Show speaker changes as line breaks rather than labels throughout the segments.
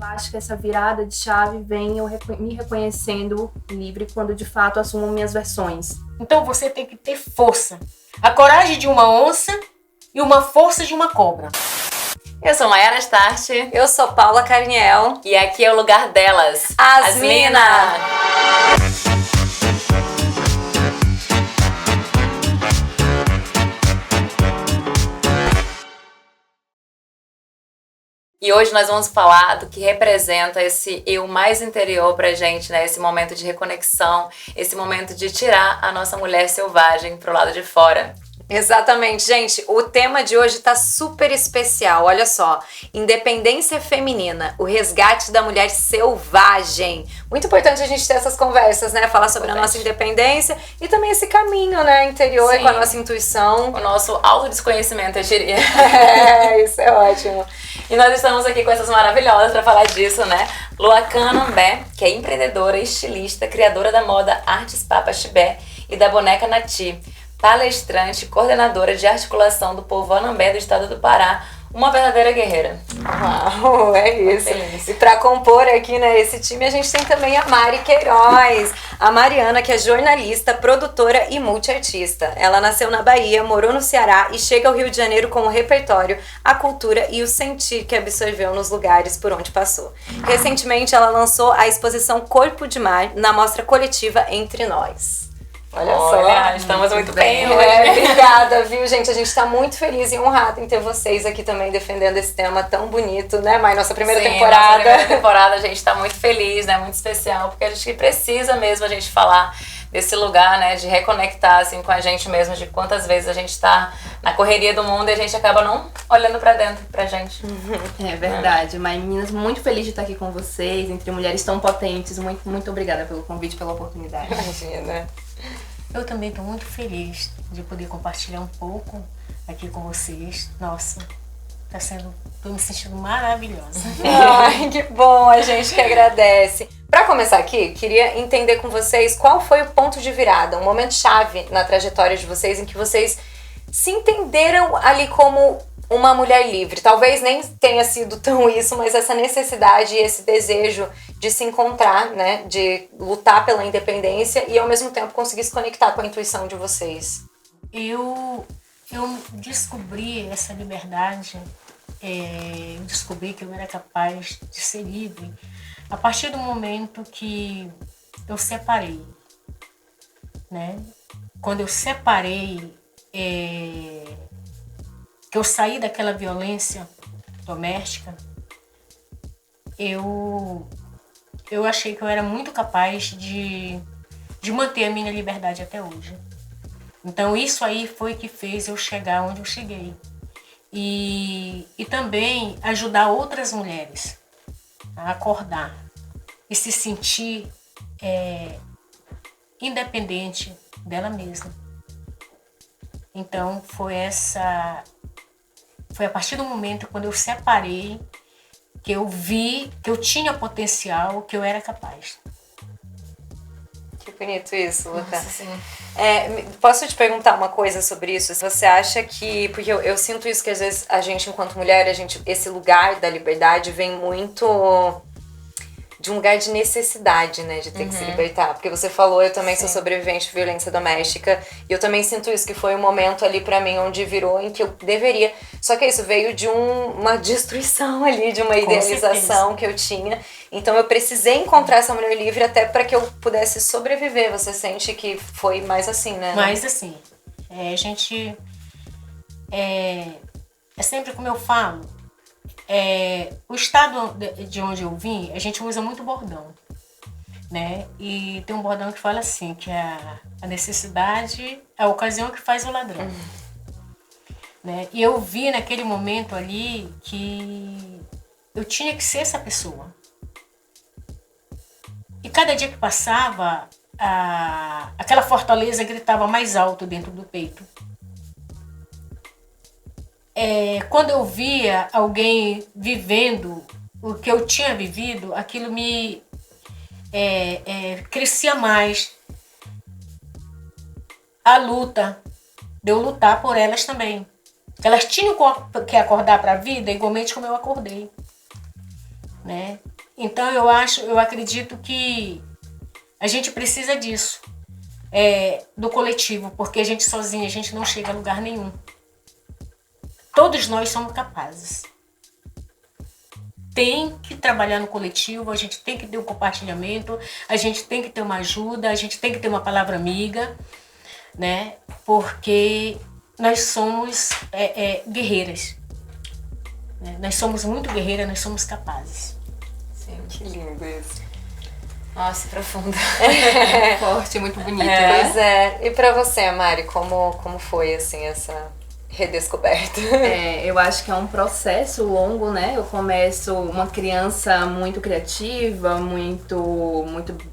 Eu acho que essa virada de chave vem eu me reconhecendo livre quando de fato assumo minhas versões.
Então você tem que ter força. A coragem de uma onça e uma força de uma cobra.
Eu sou Mayara Start.
Eu sou Paula Carniel.
E aqui é o lugar delas.
As Mina!
E hoje nós vamos falar do que representa esse eu mais interior pra gente, né? Esse momento de reconexão, esse momento de tirar a nossa mulher selvagem pro lado de fora.
Exatamente, gente. O tema de hoje tá super especial. Olha só, independência feminina, o resgate da mulher selvagem. Muito importante a gente ter essas conversas, né? Falar sobre a nossa independência e também esse caminho, né, interior. Sim. Com a nossa intuição.
O nosso autodesconhecimento, eu diria.
Isso é ótimo.
E nós estamos aqui com essas maravilhosas para falar disso, né? Lua Canambé, que é empreendedora, estilista, criadora da moda Artes Papa Chibé e da boneca Nati. Palestrante, coordenadora de articulação do povo Anambé do estado do Pará, uma verdadeira guerreira.
Uau, é isso. E para compor aqui, né, esse time, a gente tem também a Mari Queiroz, a Mariana, que é jornalista, produtora e multiartista. Ela nasceu na Bahia, morou no Ceará e chega ao Rio de Janeiro com o repertório, a cultura e o sentir que absorveu nos lugares por onde passou. Recentemente, ela lançou a exposição Corpo de Mar na mostra coletiva Entre Nós. Olha só,
estamos muito bem
hoje. Obrigada, viu, gente? A gente tá muito feliz e honrado em ter vocês aqui também defendendo esse tema tão bonito, né, Mai? Nossa primeira temporada.
Nossa primeira temporada, a gente tá muito feliz, né? Muito especial, porque a gente precisa mesmo a gente falar desse lugar, né? De reconectar, assim, com a gente mesmo, de quantas vezes a gente tá na correria do mundo e a gente acaba não olhando pra dentro, pra gente.
É verdade, mas meninas, muito feliz de estar aqui com vocês, entre mulheres tão potentes. Muito, muito obrigada pelo convite, pela oportunidade.
Imagina.
Eu também estou muito feliz de poder compartilhar um pouco aqui com vocês. Nossa, tô me sentindo maravilhosa.
Ai, que bom, a gente que agradece. Para começar aqui, queria entender com vocês qual foi o ponto de virada, um momento chave na trajetória de vocês em que vocês se entenderam ali como uma mulher livre. Talvez nem tenha sido tão isso, mas essa necessidade e esse desejo de se encontrar, né, de lutar pela independência e ao mesmo tempo conseguir se conectar com a intuição de vocês.
Eu descobri essa liberdade, eu descobri que eu era capaz de ser livre a partir do momento que eu separei, né? Quando eu separei, que eu saí daquela violência doméstica, eu achei que eu era muito capaz de manter a minha liberdade até hoje. Então isso aí foi que fez eu chegar onde eu cheguei. E também ajudar outras mulheres a acordar e se sentir independente dela mesma. Então foi a partir do momento quando eu separei que eu vi que eu tinha potencial, que eu era capaz.
Que bonito isso, Luca.
Nossa, sim.
Posso te perguntar uma coisa sobre isso? Se você acha que... Porque eu sinto isso que às vezes a gente, enquanto mulher, esse lugar da liberdade vem muito de um lugar de necessidade, né? De ter que se libertar. Porque você falou, eu também sou sobrevivente de violência doméstica. E eu também sinto isso, que foi um momento ali pra mim onde virou em que eu deveria... Só que isso veio de uma destruição ali, de uma idealização que eu tinha. Então eu precisei encontrar essa mulher livre até pra que eu pudesse sobreviver. Você sente que foi mais assim, né?
Mais assim. A gente... É sempre como eu falo, o estado de onde eu vim, a gente usa muito bordão, né? E tem um bordão que fala assim, que a necessidade é a ocasião que faz o ladrão. Né? E eu vi naquele momento ali que eu tinha que ser essa pessoa. E cada dia que passava, aquela fortaleza gritava mais alto dentro do peito. Quando eu via alguém vivendo o que eu tinha vivido, aquilo me crescia mais. A luta, de eu lutar por elas também. Elas tinham que acordar para a vida igualmente como eu acordei. né? Então eu acredito que a gente precisa disso, do coletivo, porque a gente sozinha, a gente não chega a lugar nenhum. Todos nós somos capazes. Tem que trabalhar no coletivo, a gente tem que ter um compartilhamento, a gente tem que ter uma ajuda, a gente tem que ter uma palavra amiga, né? Porque nós somos guerreiras. Né? Nós somos muito guerreiras, nós somos capazes.
Sim.
Que lindo isso.
Nossa, profundo.
Forte, muito bonito,
Pois
né?
é. E pra você, Mari, como foi, assim, essa redescoberta?
Eu acho que é um processo longo, né? Eu começo uma criança muito criativa, muito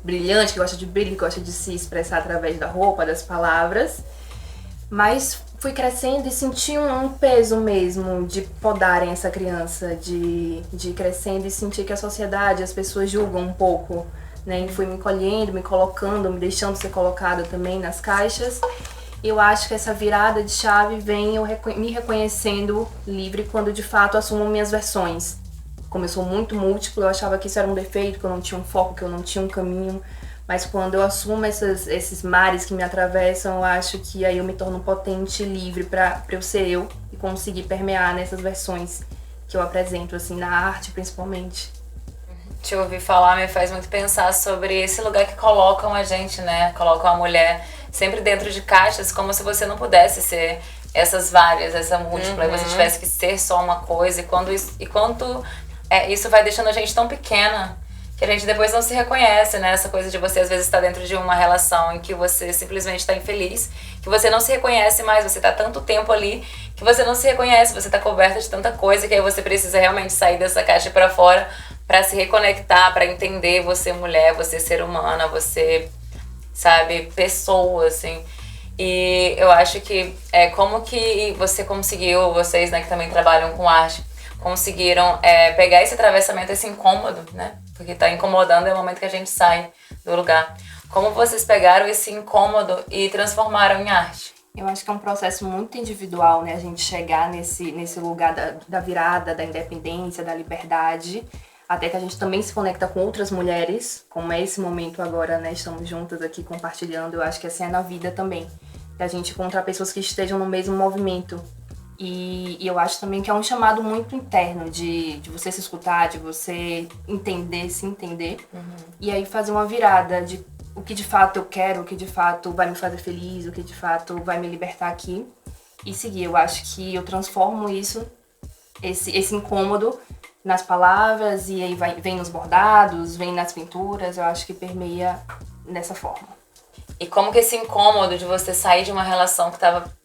brilhante, que gosta de brilho, que gosta de se expressar através da roupa, das palavras. Mas fui crescendo e senti um peso mesmo de podarem essa criança, de ir crescendo e sentir que a sociedade, as pessoas julgam um pouco, né? E fui me colhendo, me colocando, me deixando ser colocada também nas caixas. Eu acho que essa virada de chave vem eu me reconhecendo livre quando de fato assumo minhas versões. Como eu sou muito múltipla, eu achava que isso era um defeito, que eu não tinha um foco, que eu não tinha um caminho. Mas quando eu assumo esses mares que me atravessam, eu acho que aí eu me torno potente e livre pra eu ser eu e conseguir permear nessas versões que eu apresento, assim, na arte principalmente.
Te ouvir falar me faz muito pensar sobre esse lugar que colocam a gente, né? Colocam a mulher sempre dentro de caixas, como se você não pudesse ser essas várias, essa múltipla, e você tivesse que ser só uma coisa. E quanto isso vai deixando a gente tão pequena, que a gente depois não se reconhece, né? Essa coisa de você às vezes estar dentro de uma relação em que você simplesmente está infeliz, que você não se reconhece mais, você tá tanto tempo ali que você não se reconhece, você tá coberta de tanta coisa que aí você precisa realmente sair dessa caixa para fora para se reconectar, para entender você mulher, você ser humana, você, sabe, pessoa, assim. E eu acho que como que você conseguiu, vocês, né, que também trabalham com arte, conseguiram pegar esse atravessamento, esse incômodo, né? Porque tá incomodando é o momento que a gente sai do lugar. Como vocês pegaram esse incômodo e transformaram em arte?
Eu acho que é um processo muito individual, né? A gente chegar nesse lugar da virada, da independência, da liberdade, até que a gente também se conecta com outras mulheres, como é esse momento agora, né? Estamos juntas aqui compartilhando. Eu acho que assim é na vida também, que a gente encontra pessoas que estejam no mesmo movimento. E eu acho também que é um chamado muito interno de você se escutar, de você entender, se entender. E aí fazer uma virada de o que de fato eu quero, o que de fato vai me fazer feliz, o que de fato vai me libertar aqui. E seguir. Eu acho que eu transformo isso, esse incômodo, nas palavras, e aí vem nos bordados, vem nas pinturas. Eu acho que permeia dessa forma.
E como que esse incômodo de você sair de uma relação que estava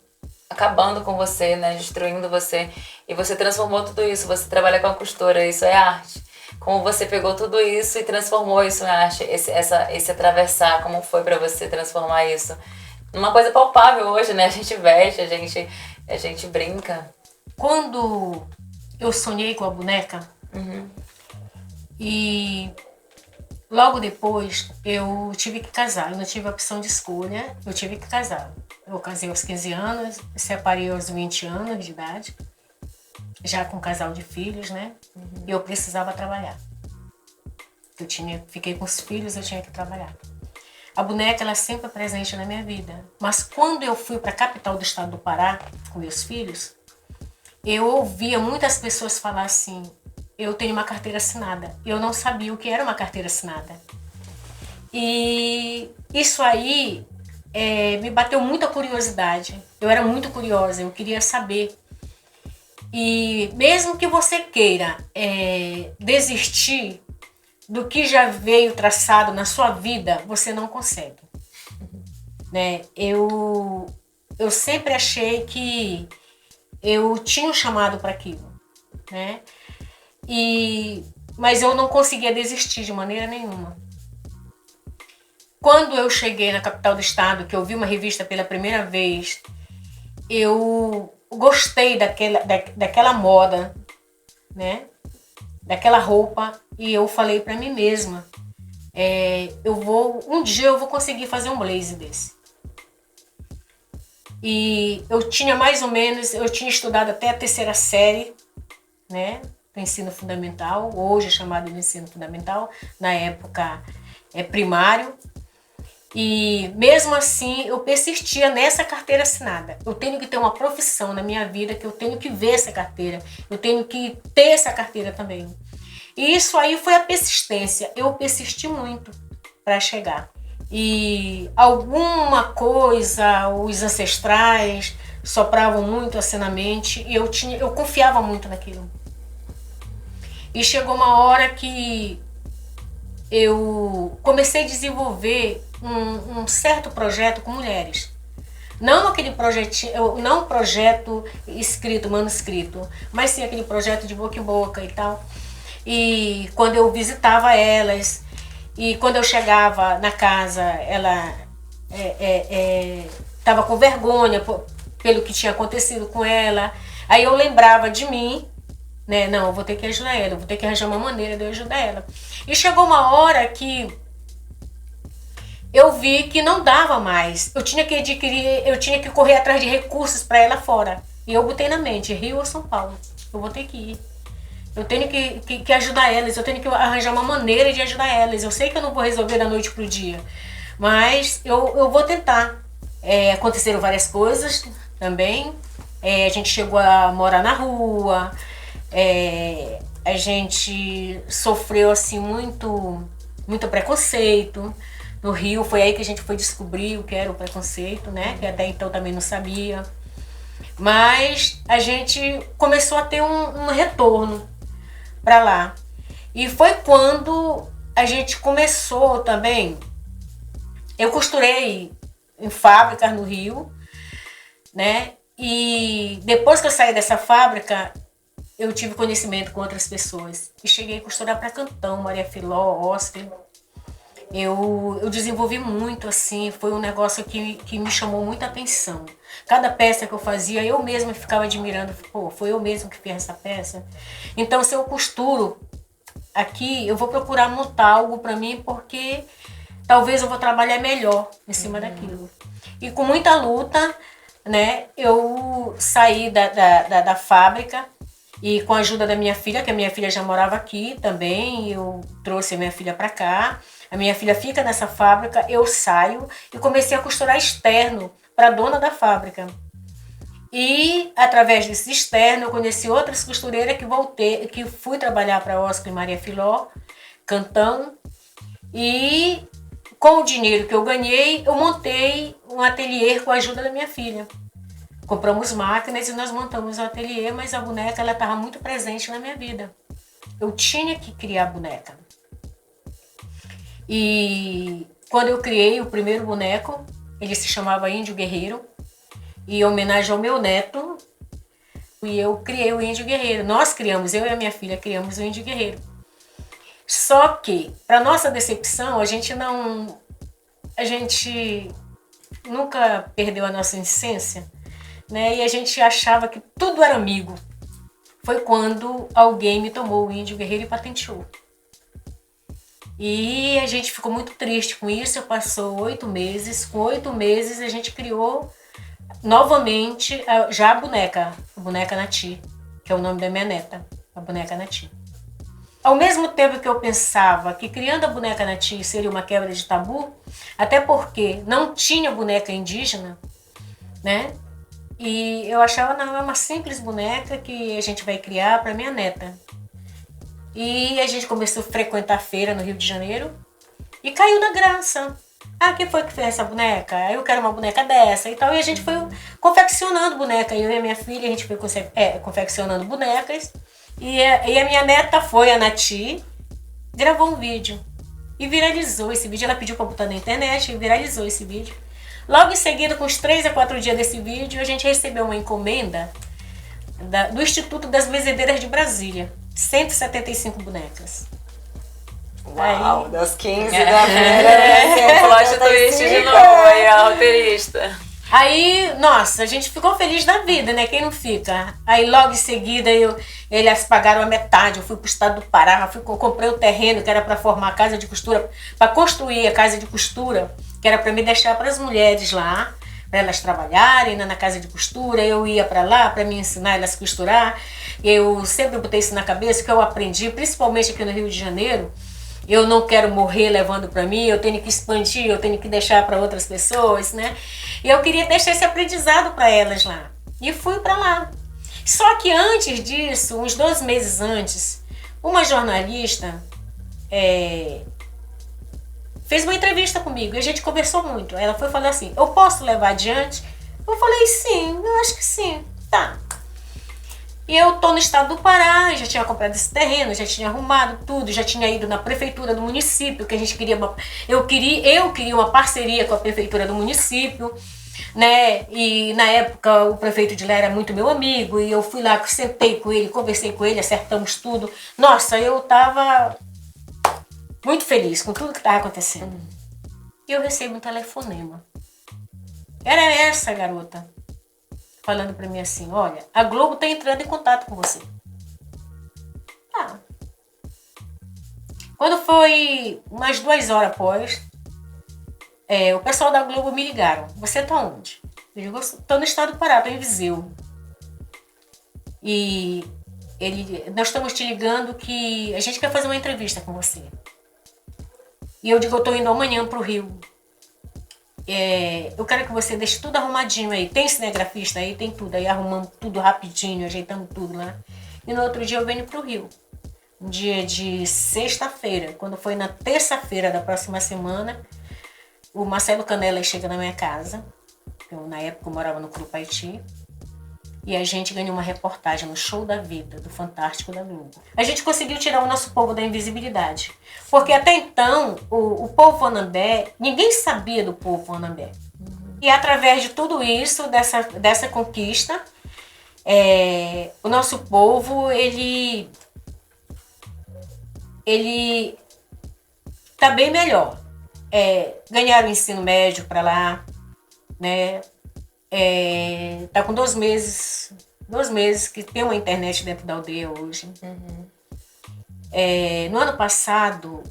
acabando com você, né, destruindo você, e você transformou tudo isso, você trabalha com a costura, isso é arte. Como você pegou tudo isso e transformou isso em arte, esse atravessar, como foi pra você transformar isso numa coisa palpável hoje, né? A gente veste, a gente brinca.
Quando eu sonhei com a boneca, e logo depois eu tive que casar, eu não tive a opção de escolha, eu tive que casar. Eu casei aos 15 anos, separei aos 20 anos de idade, já com um casal de filhos, né? E eu precisava trabalhar. Fiquei com os filhos, eu tinha que trabalhar. A boneca, ela é sempre presente na minha vida. Mas quando eu fui para a capital do estado do Pará, com meus filhos, eu ouvia muitas pessoas falar assim, eu tenho uma carteira assinada. Eu não sabia o que era uma carteira assinada. E isso aí me bateu muita curiosidade. Eu era muito curiosa, eu queria saber. E mesmo que você queira desistir do que já veio traçado na sua vida, você não consegue. Né? Eu sempre achei que eu tinha um chamado para aquilo. Né? Mas eu não conseguia desistir de maneira nenhuma. Quando eu cheguei na capital do estado, que eu vi uma revista pela primeira vez, eu gostei daquela moda, né? Daquela roupa, e eu falei para mim mesma, um dia eu vou conseguir fazer um blazer desse. E eu tinha mais ou menos, eu tinha estudado até a 3ª série, né? para ensino fundamental, hoje é chamado de ensino fundamental, na época é primário. E mesmo assim eu persistia nessa carteira assinada. Eu tenho que ter uma profissão na minha vida, que eu tenho que ver essa carteira, eu tenho que ter essa carteira também. E isso aí foi a persistência. Eu persisti muito para chegar. E alguma coisa, os ancestrais sopravam muito assim na mente e eu confiava muito naquilo. E chegou uma hora que eu comecei a desenvolver um certo projeto com mulheres. Não aquele projetinho, não um projeto escrito, manuscrito, mas sim aquele projeto de boca em boca e tal. E quando eu visitava elas, e quando eu chegava na casa, ela estava com vergonha pelo que tinha acontecido com ela. Aí eu lembrava de mim, né? Não, eu vou ter que ajudar ela, eu vou ter que arranjar uma maneira de eu ajudar ela. E chegou uma hora que eu vi que não dava mais. Eu tinha que correr atrás de recursos para ela fora. E eu botei na mente, Rio ou São Paulo. Eu vou ter que ir. Eu tenho que ajudar elas, eu tenho que arranjar uma maneira de ajudar elas. Eu sei que eu não vou resolver da noite pro dia, mas eu vou tentar. Aconteceram várias coisas também. A gente chegou a morar na rua. A gente sofreu assim muito preconceito. No Rio foi aí que a gente foi descobrir o que era o preconceito, né? Que até então também não sabia. Mas a gente começou a ter um retorno para lá. E foi quando a gente começou também. Eu costurei em fábricas no Rio, né? E depois que eu saí dessa fábrica, eu tive conhecimento com outras pessoas. E cheguei a costurar para Cantão, Maria Filó, Oscar. Eu desenvolvi muito, assim, foi um negócio que me chamou muita atenção. Cada peça que eu fazia, eu mesma ficava admirando, pô, foi eu mesma que fiz essa peça. Então, se eu costuro aqui, eu vou procurar montar algo para mim, porque talvez eu vou trabalhar melhor em cima daquilo. E com muita luta, né, eu saí da fábrica e com a ajuda da minha filha, que a minha filha já morava aqui também, eu trouxe a minha filha para cá. A minha filha fica nessa fábrica, eu saio e comecei a costurar externo para a dona da fábrica. E através desse externo eu conheci outras costureiras que fui trabalhar para Oscar e Maria Filó, Cantão. E com o dinheiro que eu ganhei, eu montei um ateliê com a ajuda da minha filha. Compramos máquinas e nós montamos o ateliê, mas a boneca ela estava muito presente na minha vida. Eu tinha que criar a boneca. E quando eu criei o primeiro boneco, ele se chamava Índio Guerreiro, e em homenagem ao meu neto, e eu criei o Índio Guerreiro. Nós criamos, eu e a minha filha criamos o Índio Guerreiro. Só que, para nossa decepção, a gente nunca perdeu a nossa essência, né? E a gente achava que tudo era amigo. Foi quando alguém me tomou o Índio Guerreiro e patenteou. E a gente ficou muito triste com isso. Passou 8 meses. Com 8 meses a gente criou novamente já a boneca Nati, que é o nome da minha neta, a boneca Nati. Ao mesmo tempo que eu pensava que criando a boneca Nati seria uma quebra de tabu, até porque não tinha boneca indígena, né? E eu achava, não, é uma simples boneca que a gente vai criar para minha neta. E a gente começou a frequentar a feira no Rio de Janeiro e caiu na graça. Ah, quem foi que fez essa boneca? Eu quero uma boneca dessa e tal. E a gente foi confeccionando boneca. Eu e a minha filha, a gente foi confeccionando bonecas. E a minha neta foi, a Nati, gravou um vídeo e viralizou esse vídeo. Ela pediu para botar na internet e viralizou esse vídeo. Logo em seguida, com uns 3 a 4 dias desse vídeo, a gente recebeu uma encomenda do Instituto das Bezedeiras de Brasília. 175 bonecas.
Uau,
aí,
das 15 da feira.
Plot twist de novo, aí a roteirista.
Aí, nossa, a gente ficou feliz da vida, né? Quem não fica? Aí logo em seguida eles pagaram a metade. Eu fui pro estado do Pará, comprei o terreno que era para formar a casa de costura, para construir a casa de costura, que era para me deixar para as mulheres lá, para elas trabalharem na casa de costura. Eu ia para lá para me ensinar elas a costurar. Eu sempre botei isso na cabeça, que eu aprendi, principalmente aqui no Rio de Janeiro. Eu não quero morrer levando para mim, eu tenho que expandir, eu tenho que deixar para outras pessoas, né? E eu queria deixar esse aprendizado para elas lá. E fui para lá. Só que antes disso, uns 2 meses antes, uma jornalista fez uma entrevista comigo e a gente conversou muito. Ela foi falar assim, eu posso levar adiante? Eu falei, sim, eu acho que sim. Tá. E eu tô no estado do Pará, já tinha comprado esse terreno, já tinha arrumado tudo, já tinha ido na prefeitura do município, que a gente queria eu queria uma parceria com a prefeitura do município, né? E na época o prefeito de lá era muito meu amigo, e eu fui lá, sentei com ele, conversei com ele, acertamos tudo. Nossa, eu tava muito feliz com tudo que estava acontecendo. E eu recebo um telefonema. Era essa garota falando pra mim assim, olha, a Globo tá entrando em contato com você. Tá. Quando foi umas 2 horas após, o pessoal da Globo me ligaram. Você tá onde? Eu digo, tô no estado do Pará, tô em Viseu. E nós estamos te ligando que a gente quer fazer uma entrevista com você. E eu digo, eu tô indo amanhã pro Rio. Eu quero que você deixe tudo arrumadinho aí. Tem cinegrafista aí, tem tudo. Aí arrumamos tudo rapidinho, ajeitamos tudo lá. E no outro dia eu venho pro Rio. Um dia de sexta-feira. Quando foi na terça-feira da próxima semana, o Marcelo Canella chega na minha casa. Na época eu morava no Curupaiti. E a gente ganhou uma reportagem no Show da Vida, do Fantástico da Globo. A gente conseguiu tirar o nosso povo da invisibilidade. Porque até então, o povo Anambé, ninguém sabia do povo Anambé. E através de tudo isso, dessa conquista, o nosso povo, ele tá bem melhor. Ganharam o ensino médio para lá, né? Tá com 2 meses que tem uma internet dentro da aldeia hoje. No ano passado,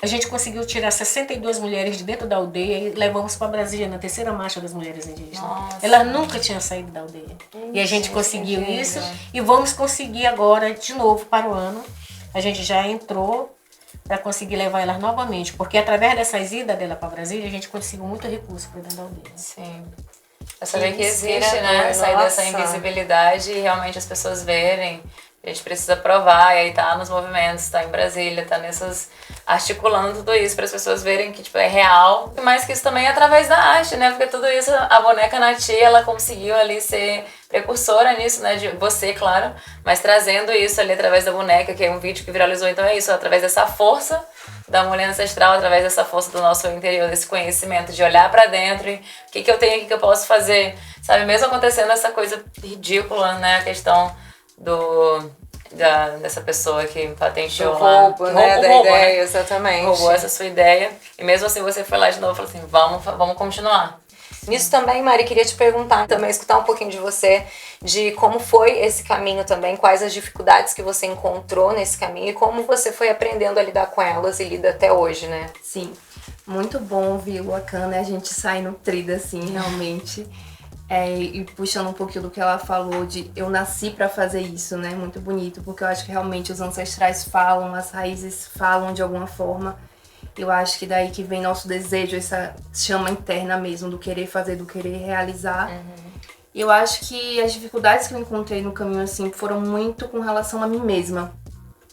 a gente conseguiu tirar 62 mulheres de dentro da aldeia e levamos para Brasília na 3ª marcha das mulheres indígenas.
Nossa.
Elas nunca tinham saído da aldeia. E a gente conseguiu isso e vamos conseguir agora de novo para o ano. A gente já entrou para conseguir levar elas novamente, porque através dessas idas dela para Brasília, a gente conseguiu muito recurso para dentro da aldeia.
Sim. É saber que existe, né? Sair dessa invisibilidade e realmente as pessoas verem. A gente precisa provar, e aí tá nos movimentos, tá em Brasília, tá articulando tudo isso para as pessoas verem que tipo, é real. Mas que isso também é através da arte, né? Porque tudo isso, a boneca Nati, ela conseguiu ali ser precursora nisso, né? De você, claro, mas trazendo isso ali através da boneca, que é um vídeo que viralizou. Então é isso, através dessa força da mulher ancestral, através dessa força do nosso interior, desse conhecimento, de olhar pra dentro e o que eu tenho, o que eu posso fazer, sabe? Mesmo acontecendo essa coisa ridícula, né? A questão dessa pessoa que patenteou lá.
Roubo, né? Da ideia, exatamente.
Roubou essa sua ideia. E mesmo assim você foi lá de novo e falou assim, vamos continuar.
Nisso também, Mari, queria te perguntar, também escutar um pouquinho de você, de como foi esse caminho também, quais as dificuldades que você encontrou nesse caminho e como você foi aprendendo a lidar com elas e lida até hoje, né?
Sim, muito bom ouvir o Wakana, a gente sai nutrida, assim, realmente. E puxando um pouquinho do que ela falou de eu nasci pra fazer isso, né? Muito bonito, porque eu acho que realmente os ancestrais falam, as raízes falam de alguma forma. Eu acho que daí que vem nosso desejo, essa chama interna mesmo do querer fazer, do querer realizar. E eu acho que as dificuldades que eu encontrei no caminho, assim, foram muito com relação a mim mesma.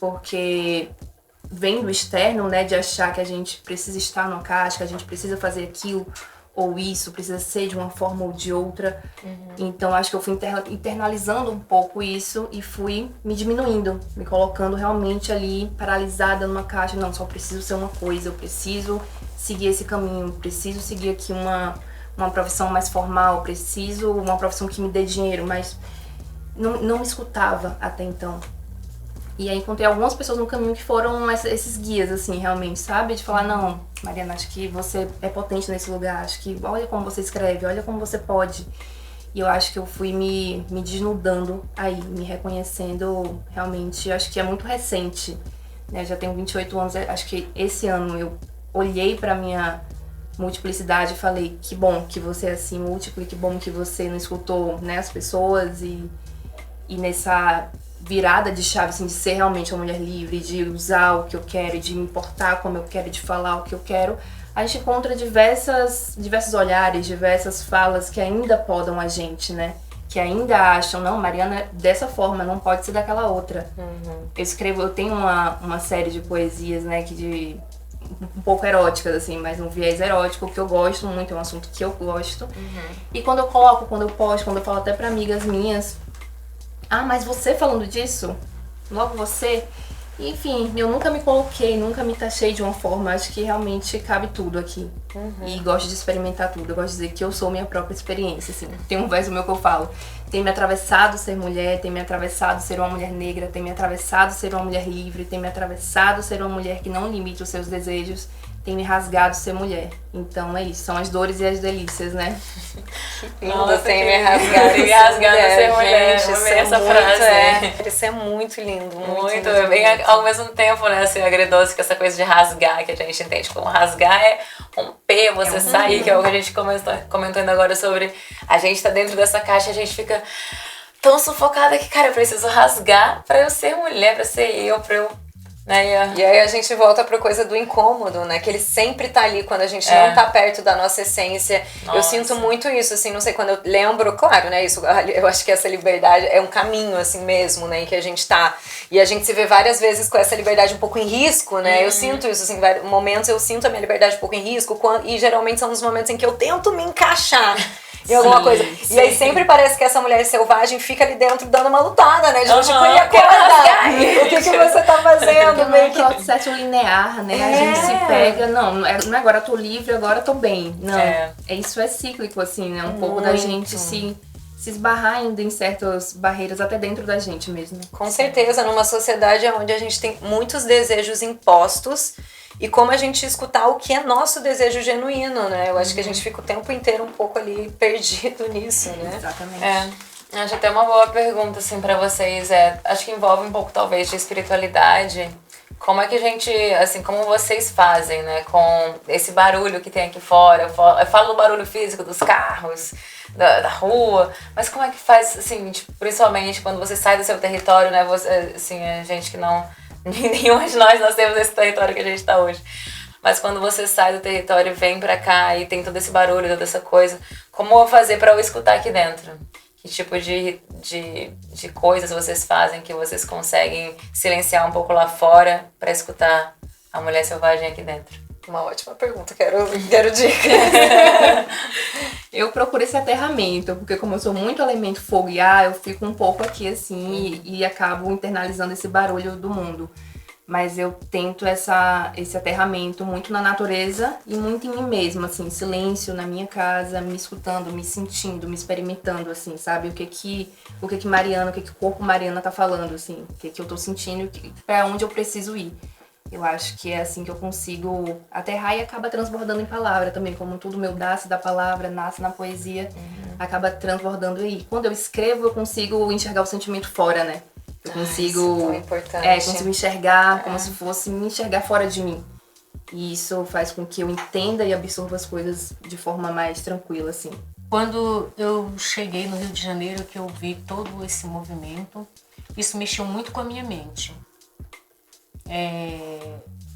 Porque vem do externo, né, de achar que a gente precisa estar numa caixa, que a gente precisa fazer aquilo ou isso, precisa ser de uma forma ou de outra. Então acho que eu fui internalizando um pouco isso e fui me diminuindo, me colocando realmente ali paralisada numa caixa. Não, só preciso ser uma coisa, eu preciso seguir esse caminho, preciso seguir aqui uma profissão mais formal, preciso uma profissão que me dê dinheiro, mas não me escutava até então. E aí encontrei algumas pessoas no caminho que foram esses guias, assim, realmente, sabe? De falar, não, Mariana, acho que você é potente nesse lugar, acho que olha como você escreve, olha como você pode. E eu acho que eu fui me desnudando aí, me reconhecendo realmente, acho que é muito recente, né? Eu já tenho 28 anos, acho que esse ano eu olhei pra minha multiplicidade e falei, que bom que você é assim múltiplo, que bom que você não escutou, né, as pessoas e virada de chave, assim, de ser realmente uma mulher livre, de usar o que eu quero, de me importar como eu quero, de falar o que eu quero, a gente encontra diversos olhares, diversas falas que ainda podam a gente, né? Que ainda acham, não, Mariana é dessa forma, não pode ser daquela outra. Eu tenho uma série de poesias, né, um pouco eróticas, assim, mas um viés erótico que eu gosto muito, é um assunto que eu gosto. E quando eu coloco, quando eu posto, quando eu falo até pra amigas minhas, mas você falando disso? Logo você? Enfim, eu nunca me coloquei, nunca me taxei de uma forma, acho que realmente cabe tudo aqui. E gosto de experimentar tudo, eu gosto de dizer que eu sou minha própria experiência, assim. Tem um verso meu que eu falo, tem me atravessado ser mulher, tem me atravessado ser uma mulher negra, tem me atravessado ser uma mulher livre, tem me atravessado ser uma mulher que não limite os seus desejos, tem me rasgado ser mulher. Então é isso, são as dores e as delícias, né?
Nossa, tem me rasgado ser mulher.
Gente, amei essa frase.
Isso é muito lindo.
Muito, é bem ao mesmo tempo, né, assim, agridoce, que essa coisa de rasgar, que a gente entende como rasgar é romper, você sair, que é o que a gente comentou ainda agora sobre a gente tá dentro dessa caixa, a gente fica tão sufocada que, cara, eu preciso rasgar pra eu ser mulher, pra ser eu, pra eu... Né?
E aí a gente volta pra coisa do incômodo, né? Que ele sempre tá ali quando a gente não tá perto da nossa essência. Nossa. Eu sinto muito isso, assim, não sei, quando eu lembro, claro, né? Isso, eu acho que essa liberdade é um caminho, assim mesmo, né? Em que a gente tá. E a gente se vê várias vezes com essa liberdade um pouco em risco, né? Eu sinto isso, assim, em vários momentos eu sinto a minha liberdade um pouco em risco, e geralmente são os momentos em que eu tento me encaixar em alguma coisa. Sim. E aí sempre parece que essa mulher selvagem fica ali dentro dando uma lutada, né? De tipo, e acorda! O que você tá fazendo?
Meio que certo linear, né? A gente se pega, não é agora eu tô livre, agora eu tô bem. Não, isso é cíclico, assim, né? Um pouco da gente se esbarrar ainda em certas barreiras, até dentro da gente mesmo.
Com certeza, numa sociedade onde a gente tem muitos desejos impostos, e como a gente escutar o que é nosso desejo genuíno, né? Eu acho que a gente fica o tempo inteiro um pouco ali perdido nisso, né?
Exatamente.
Acho até uma boa pergunta, assim, pra vocês. Acho que envolve um pouco, talvez, de espiritualidade. Como é que a gente, assim, como vocês fazem, né? Com esse barulho que tem aqui fora. Eu falo do barulho físico dos carros, da rua. Mas como é que faz, assim, tipo, principalmente quando você sai do seu território, né? Você, assim, a gente que não... Nenhuma de nós nascemos nesse território que a gente tá hoje. Mas quando você sai do território e vem pra cá e tem todo esse barulho, toda essa coisa, como eu fazer pra eu escutar aqui dentro? Que tipo de coisas vocês fazem que vocês conseguem silenciar um pouco lá fora pra escutar a mulher selvagem aqui dentro?
Uma ótima pergunta, quero dicas.
Eu procuro esse aterramento, porque como eu sou muito elemento fogo e ar, eu fico um pouco aqui assim e acabo internalizando esse barulho do mundo. Mas eu tento esse aterramento muito na natureza e muito em mim mesma, assim, silêncio na minha casa, me escutando, me sentindo, me experimentando, assim, sabe? O que Mariana, o que o corpo Mariana tá falando, assim, o que eu tô sentindo e pra onde eu preciso ir. Eu acho que é assim que eu consigo aterrar e acaba transbordando em palavra também, como tudo meu nasce da palavra, nasce na poesia, acaba transbordando aí. Quando eu escrevo, eu consigo enxergar o sentimento fora, né? Eu consigo, consigo enxergar como se fosse me enxergar fora de mim. E isso faz com que eu entenda e absorva as coisas de forma mais tranquila, assim.
Quando eu cheguei no Rio de Janeiro, que eu vi todo esse movimento, isso mexeu muito com a minha mente.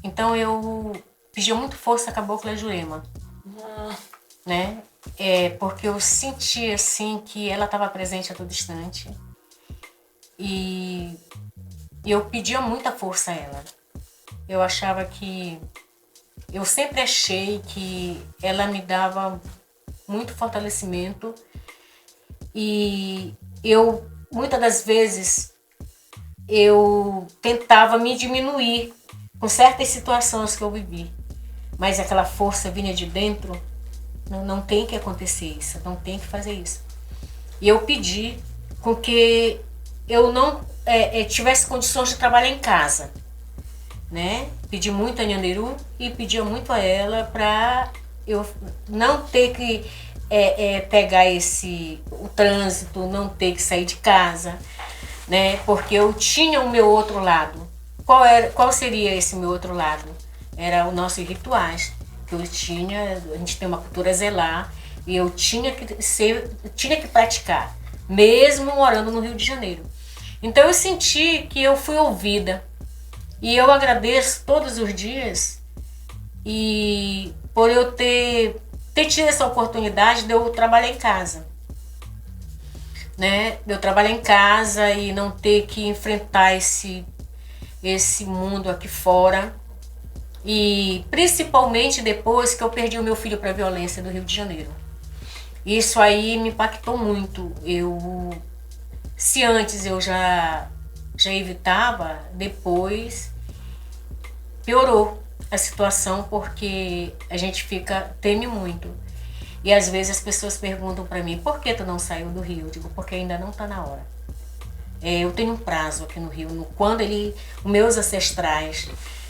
Então eu pedi muito força à Cabocla Jurema, né? Porque eu senti assim que ela estava presente a todo instante e eu pedia muita força a ela. Eu achava que... Eu sempre achei que ela me dava muito fortalecimento e eu, muitas das vezes, eu tentava me diminuir com certas situações que eu vivi. Mas aquela força vinha de dentro, não tem que acontecer isso, não tem que fazer isso. E eu pedi com que eu não tivesse condições de trabalhar em casa, né? Pedi muito a Nhanderu e pedia muito a ela para eu não ter que pegar o trânsito, não ter que sair de casa, né? Porque eu tinha o meu outro lado. Qual seria esse meu outro lado? Era os nossos rituais, que a gente tem uma cultura a zelar, e eu tinha que praticar, mesmo morando no Rio de Janeiro. Então eu senti que eu fui ouvida. E eu agradeço todos os dias e por eu ter tido essa oportunidade de eu trabalhar em casa. Né? De eu trabalhar em casa e não ter que enfrentar esse mundo aqui fora. E principalmente depois que eu perdi o meu filho para a violência do Rio de Janeiro. Isso aí me impactou muito. Se antes eu já evitava, depois piorou a situação porque a gente teme muito. E às vezes as pessoas perguntam para mim, por que tu não saiu do Rio? Eu digo, porque ainda não está na hora. Eu tenho um prazo aqui no Rio, quando os meus ancestrais,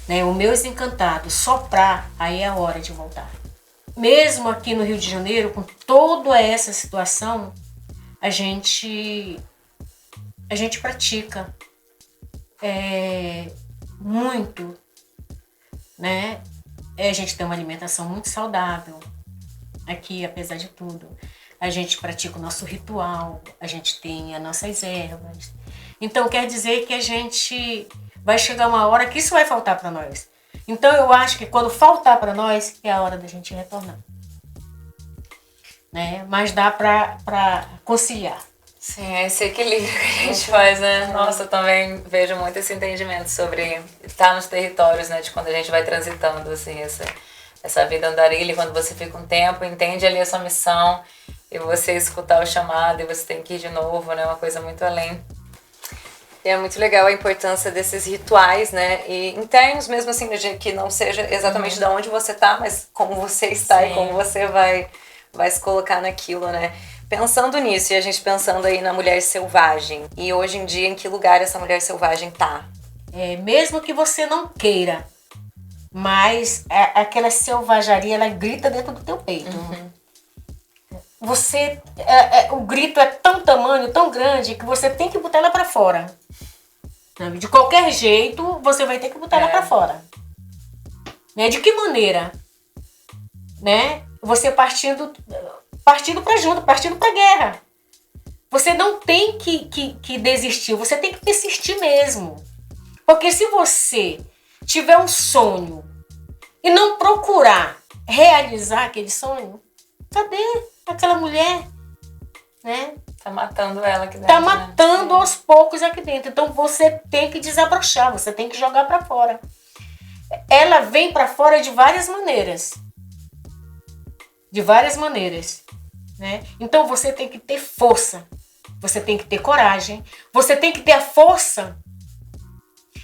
né, os meus encantados soprar, aí é a hora de voltar. Mesmo aqui no Rio de Janeiro, com toda essa situação, a gente pratica muito, né? A gente tem uma alimentação muito saudável aqui, apesar de tudo. A gente pratica o nosso ritual, a gente tem as nossas ervas. Então quer dizer que a gente vai chegar uma hora que isso vai faltar para nós. Então eu acho que quando faltar para nós é a hora da gente retornar, né? Mas dá para conciliar.
Sim, é esse equilíbrio que a gente faz, né? Nossa, eu também vejo muito esse entendimento sobre estar nos territórios, né? De quando a gente vai transitando, assim, essa vida andarilha, quando você fica um tempo, entende ali a sua missão e você escutar o chamado e você tem que ir de novo, né? Uma coisa muito além.
E é muito legal a importância desses rituais, né? E internos mesmo, assim, que não seja exatamente de onde você tá, mas como você está. Sim. E como você vai se colocar naquilo, né? Pensando nisso, e a gente pensando aí na mulher selvagem, e hoje em dia em que lugar essa mulher selvagem tá?
Mesmo que você não queira, mas aquela selvageria, ela grita dentro do teu peito. Uhum. O grito é tão tamanho, tão grande, que você tem que botar ela pra fora. De qualquer jeito, você vai ter que botar ela pra fora. Né? De que maneira? Né? Você partindo pra junto, partindo pra guerra. Você não tem que desistir, você tem que persistir mesmo. Porque se você tiver um sonho e não procurar realizar aquele sonho, cadê aquela mulher? Né?
Tá matando ela aqui dentro.
Tá matando aos poucos aqui dentro. Então você tem que desabrochar, você tem que jogar pra fora. Ela vem pra fora de várias maneiras. De várias maneiras. Né? Então você tem que ter força. Você tem que ter coragem. Você tem que ter a força.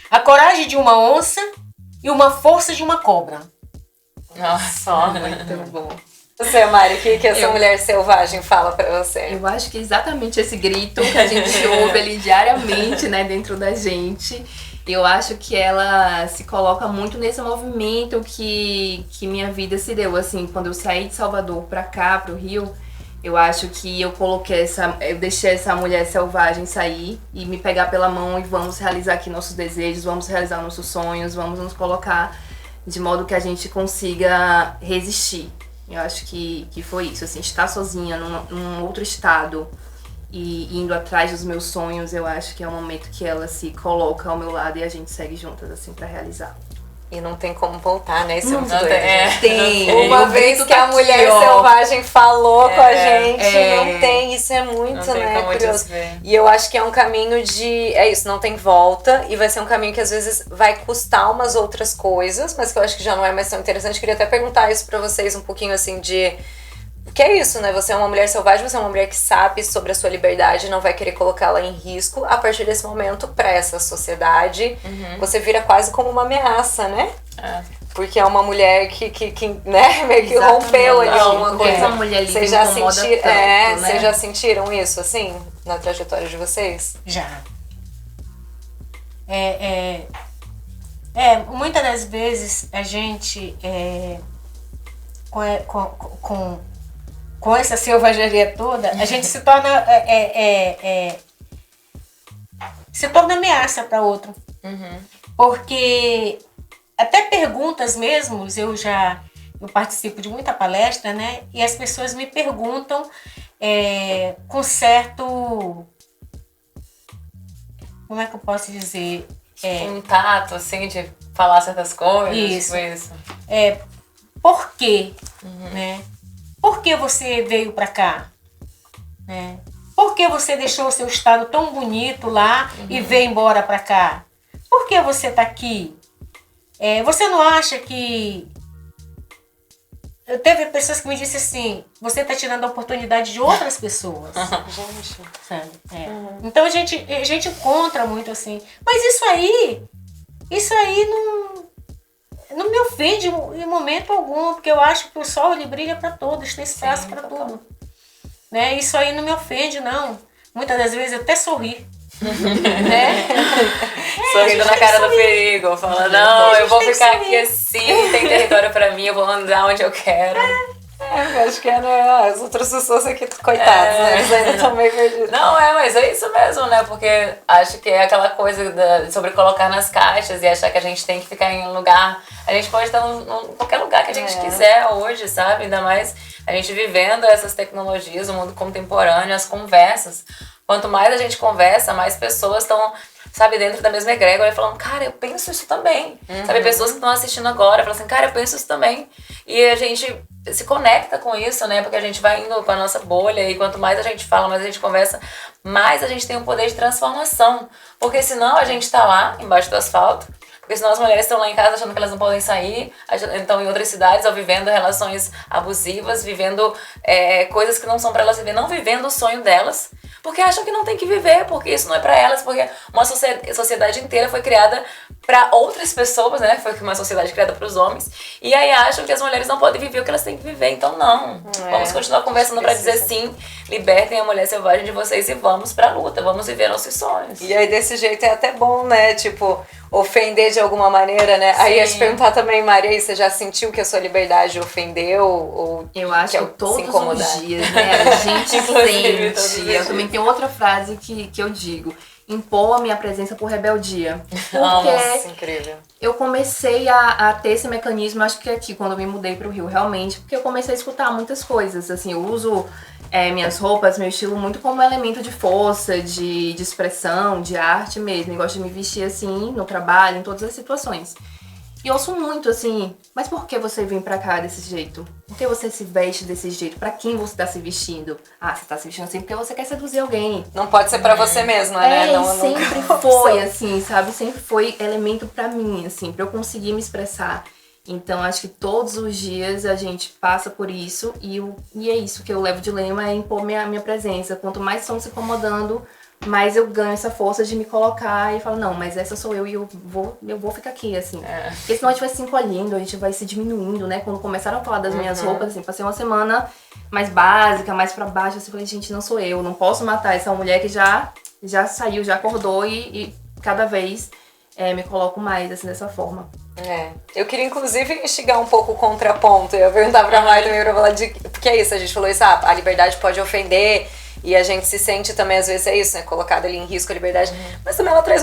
A coragem de uma onça e uma força de uma cobra.
Nossa, muito bom.
Você, Mari, o que essa mulher selvagem fala pra você?
Eu acho que exatamente esse grito que a gente ouve ali diariamente, né, dentro da gente, eu acho que ela se coloca muito nesse movimento que minha vida se deu, assim, quando eu saí de Salvador pra cá, pro Rio, eu acho que eu deixei essa mulher selvagem sair e me pegar pela mão e vamos realizar aqui nossos desejos, vamos realizar nossos sonhos, vamos nos colocar de modo que a gente consiga resistir. Eu acho que foi isso, assim, estar sozinha num outro estado e indo atrás dos meus sonhos, eu acho que é o momento que ela se coloca ao meu lado e a gente segue juntas, assim, pra realizar.
E não tem como voltar, né? Isso
não
é muito doido.
Tem.
Uma vez que a mulher selvagem falou com a gente, não tem. Isso é muito,
não
né?
Curioso.
E eu acho que é um caminho de... É isso, não tem volta. E vai ser um caminho que às vezes vai custar umas outras coisas, mas que eu acho que já não é mais tão interessante. Queria até perguntar isso pra vocês um pouquinho, assim, de... Que é isso, né? Você é uma mulher selvagem, você é uma mulher que sabe sobre a sua liberdade, não vai querer colocá-la em risco. A partir desse momento, pra essa sociedade, você vira quase como uma ameaça, né? Porque é uma mulher que né, meio que rompeu ali alguma coisa.
Essa mulher
vocês já sentiram, né? Vocês já sentiram isso, assim, na trajetória de vocês?
Já. Muitas das vezes a gente com essa selvageria toda, a gente se torna ameaça para outro. Porque até perguntas mesmo, eu participo de muita palestra, né? E as pessoas me perguntam com certo como é que eu posso dizer?
Um tato, assim, de falar certas coisas.
Isso.
Tipo isso.
Por quê? Né? Por que você veio pra cá? Né? Por que você deixou o seu estado tão bonito lá e veio embora pra cá? Por que você tá aqui? Você não acha que... Teve pessoas que me disseram assim, você tá tirando a oportunidade de outras pessoas.
Gente.
Sabe? Então a gente encontra muito assim. Mas isso aí não me ofende em momento algum, porque eu acho que o sol ele brilha para todos, tem espaço para tudo. Né? Isso aí não me ofende, não. Muitas das vezes eu até sorri. Né?
Sorrindo na cara do perigo, falando, não, eu vou ficar aqui assim, tem território pra mim, eu vou andar onde eu quero.
Eu acho que as outras pessoas aqui, coitadas, né? Eles ainda estão meio perdidos.
Não, mas é isso mesmo, né? Porque acho que é aquela coisa sobre colocar nas caixas e achar que a gente tem que ficar em um lugar. A gente pode estar em qualquer lugar que a gente quiser hoje, sabe? Ainda mais a gente vivendo essas tecnologias, o mundo contemporâneo, as conversas. Quanto mais a gente conversa, mais pessoas estão, sabe, dentro da mesma egrégora falando, cara, eu penso isso também. Sabe, pessoas que estão assistindo agora falam assim, cara, eu penso isso também. E a gente se conecta com isso, né? Porque a gente vai indo com a nossa bolha e quanto mais a gente fala, mais a gente conversa, mais a gente tem um poder de transformação. Porque senão a gente tá lá, embaixo do asfalto, porque senão as mulheres estão lá em casa achando que elas não podem sair, estão em outras cidades ou vivendo relações abusivas, vivendo coisas que não são para elas viver, não vivendo o sonho delas, porque acham que não tem que viver, porque isso não é para elas, porque uma sociedade inteira foi criada para outras pessoas, né? Foi uma sociedade criada para os homens, e aí acham que as mulheres não podem viver o que elas têm que viver, então não. Vamos continuar conversando para dizer sim, libertem a mulher selvagem de vocês e vamos pra luta, vamos viver nossos sonhos.
E aí desse jeito é até bom, né? Tipo, ofender de alguma maneira, né? Sim. Aí ia te perguntar também, Maria, você já sentiu que a sua liberdade ofendeu? Ou
eu acho que todos os dias, né? A gente sente. Eu também tenho outra frase que eu digo. Impor a minha presença por rebeldia. Porque
nossa, incrível.
Eu comecei a ter esse mecanismo, acho que aqui, quando eu me mudei pro Rio, realmente, porque eu comecei a escutar muitas coisas. Assim, eu uso minhas roupas, meu estilo muito como elemento de força, de expressão, de arte mesmo. Eu gosto de me vestir assim, no trabalho, em todas as situações. E eu ouço muito assim, mas por que você vem pra cá desse jeito? Por que você se veste desse jeito? Pra quem você tá se vestindo? Ah, você tá se vestindo assim porque você quer seduzir alguém.
Não pode ser pra você mesma, né?
Não, sempre foi assim, sabe? Sempre foi elemento pra mim, assim, pra eu conseguir me expressar. Então, acho que todos os dias a gente passa por isso e é isso que eu levo de lema, é impor minha presença. Quanto mais estão se incomodando, mais eu ganho essa força de me colocar e falo, não, mas essa sou eu e eu vou ficar aqui, assim. Porque senão a gente vai se encolhendo, a gente vai se diminuindo, né? Quando começaram a falar das minhas roupas, assim, passei uma semana mais básica, mais pra baixo, assim, falei, gente, não sou eu, não posso matar essa mulher que já saiu, já acordou e cada vez me coloco mais, assim, dessa forma.
Eu queria inclusive instigar um pouco o contraponto. Eu ia perguntar pra Mai também pra falar de... Porque é isso, a gente falou isso, a liberdade pode ofender e a gente se sente também, às vezes é isso, né? Colocada ali em risco a liberdade. Mas também ela traz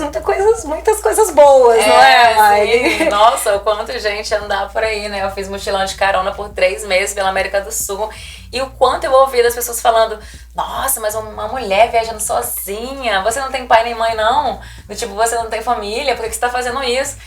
muitas coisas boas, não é, Mai?
Nossa, o quanto gente andar por aí, né? Eu fiz mochilão de carona por 3 meses pela América do Sul. E o quanto eu ouvi das pessoas falando, nossa, mas uma mulher viajando sozinha, você não tem pai nem mãe, não? Do tipo, você não tem família, por que você tá fazendo isso?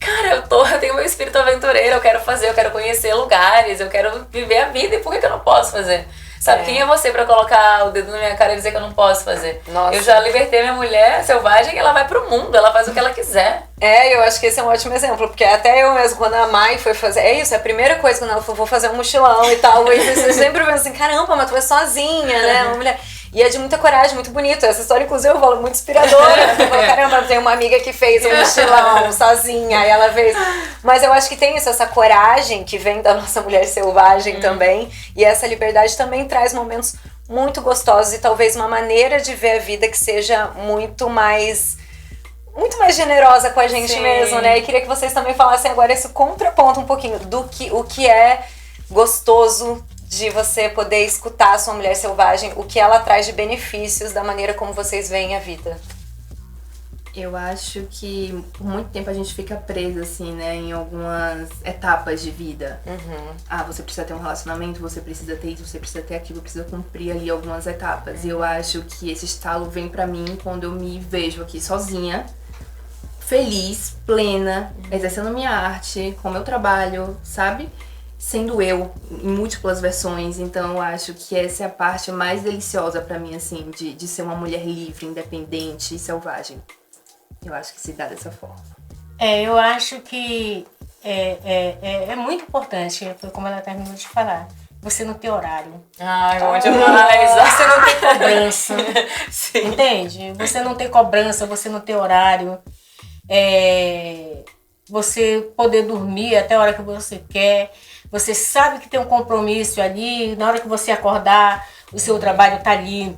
Cara, eu tenho meu espírito aventureiro, eu quero conhecer lugares, eu quero viver a vida, e por que eu não posso fazer? Sabe, quem é você pra colocar o dedo na minha cara e dizer que eu não posso fazer?
Nossa.
Eu já libertei minha mulher selvagem e ela vai pro mundo, ela faz o que ela quiser.
Eu acho que esse é um ótimo exemplo, porque até eu mesmo, quando a Mai foi fazer, é a primeira coisa, quando ela falou, vou fazer um mochilão e tal, você sempre pensa assim, caramba, mas tu vai sozinha, né, uma mulher... E é de muita coragem, muito bonito. Essa história, inclusive, eu falo, muito inspiradora. Caramba, tem uma amiga que fez um mochilão sozinha, e ela fez... Mas eu acho que tem isso, essa coragem que vem da nossa mulher selvagem também. E essa liberdade também traz momentos muito gostosos e talvez uma maneira de ver a vida que seja muito mais generosa com a gente mesmo, né? E queria que vocês também falassem agora esse contraponto um pouquinho do o que é gostoso de você poder escutar a sua mulher selvagem, o que ela traz de benefícios da maneira como vocês veem a vida.
Eu acho que por muito tempo a gente fica presa, assim, né, em algumas etapas de vida. Ah, você precisa ter um relacionamento, você precisa ter isso, você precisa ter aquilo, precisa cumprir ali algumas etapas. E eu acho que esse estalo vem pra mim quando eu me vejo aqui sozinha, feliz, plena, exercendo minha arte, com meu trabalho, sabe? Sendo eu, em múltiplas versões. Então eu acho que essa é a parte mais deliciosa pra mim, assim, de ser uma mulher livre, independente e selvagem. Eu acho que se dá dessa forma.
Eu acho que é muito importante, foi como ela terminou de falar, você não ter horário.
Ai, bom demais.
Você não ter cobrança.
Sim.
Entende? Você não ter cobrança, você não ter horário. Você poder dormir até a hora que você quer. Você sabe que tem um compromisso ali. Na hora que você acordar, o seu trabalho tá ali.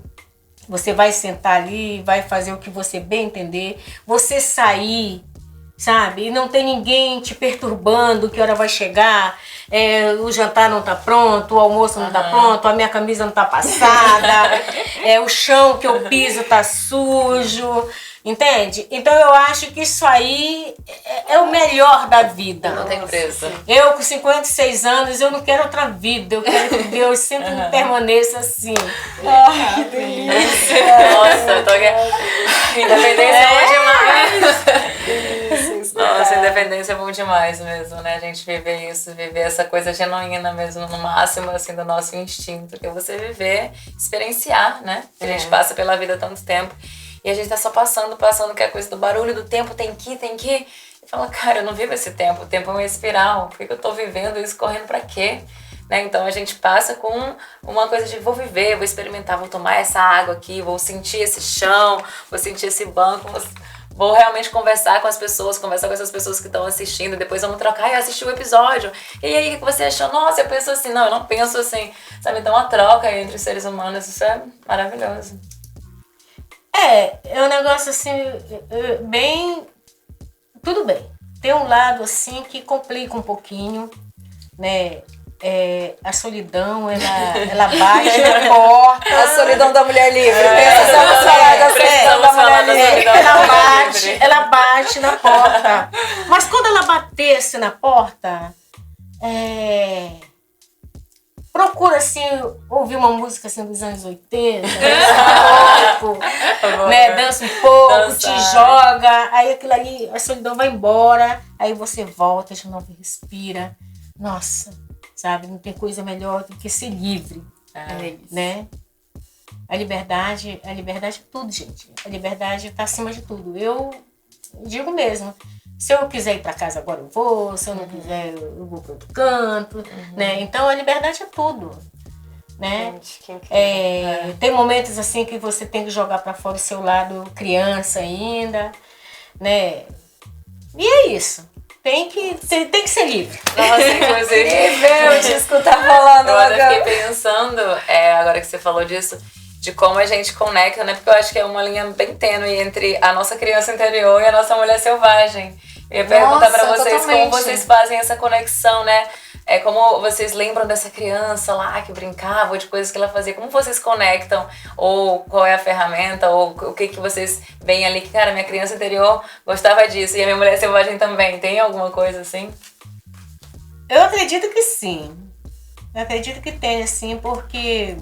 Você vai sentar ali, vai fazer o que você bem entender. Você sair, sabe? E não tem ninguém te perturbando, que hora vai chegar. O jantar não tá pronto, o almoço não tá pronto, a minha camisa não tá passada. O chão que eu piso tá sujo. Entende? Então eu acho que isso aí é o melhor da vida.
Não tem preço.
Eu com 56 anos, eu não quero outra vida. Eu quero que Deus sempre me permaneça assim.
Ai, que delícia.
Nossa, eu tô aqui. Independência é bom demais. Nossa, independência é bom demais mesmo, né? A gente viver isso, viver essa coisa genuína mesmo, no máximo, assim, do nosso instinto. Que é você viver, experienciar, né? A gente passa pela vida há tanto tempo. E a gente tá só passando, que é a coisa do barulho, do tempo, tem que ir. E fala, cara, eu não vivo esse tempo, o tempo é uma espiral, por que eu tô vivendo isso, correndo pra quê? Né? Então a gente passa com uma coisa de vou viver, vou experimentar, vou tomar essa água aqui, vou sentir esse chão, vou sentir esse banco, vou realmente conversar com as pessoas, conversar com essas pessoas que estão assistindo, depois vamos trocar, eu assisti o episódio, e aí o que você achou? Nossa, eu penso assim, não, eu não penso assim, sabe? Então a troca entre os seres humanos, isso é maravilhoso.
É um negócio assim, bem... Tudo bem. Tem um lado assim que complica um pouquinho, né? A solidão, ela bate na porta.
A solidão da mulher livre. Precisamos falar da solidão da mulher livre.
Ela bate na porta. Mas quando ela batesse na porta, procura assim, ouvir uma música assim dos anos 80, dança um pouco, né? Dança um pouco, te joga, aí aquilo ali, a solidão vai embora, aí você volta de novo, respira. Nossa, sabe, não tem coisa melhor do que ser livre, né? A liberdade é tudo, gente. A liberdade está acima de tudo. Eu digo mesmo. Se eu quiser ir para casa agora eu vou, se eu não quiser eu vou para outro canto, né? Então a liberdade é tudo, né?
Gente, que incrível.
Tem momentos assim que você tem que jogar para fora o seu lado criança ainda, né? E é isso. Tem que ser livre.
Nossa, inclusive,
eu te escutar falando.
Eu até fiquei pensando, agora que você falou disso, de como a gente conecta, né? Porque eu acho que é uma linha bem tênue entre a nossa criança interior e a nossa mulher selvagem. Eu ia perguntar pra vocês como vocês fazem essa conexão, né? Como vocês lembram dessa criança lá que brincava, ou de coisas que ela fazia, como vocês conectam, ou qual é a ferramenta, ou o que vocês veem ali, que, cara, minha criança interior gostava disso, e a minha mulher selvagem também. Tem alguma coisa assim?
Eu acredito que sim. Eu acredito que tem, assim, porque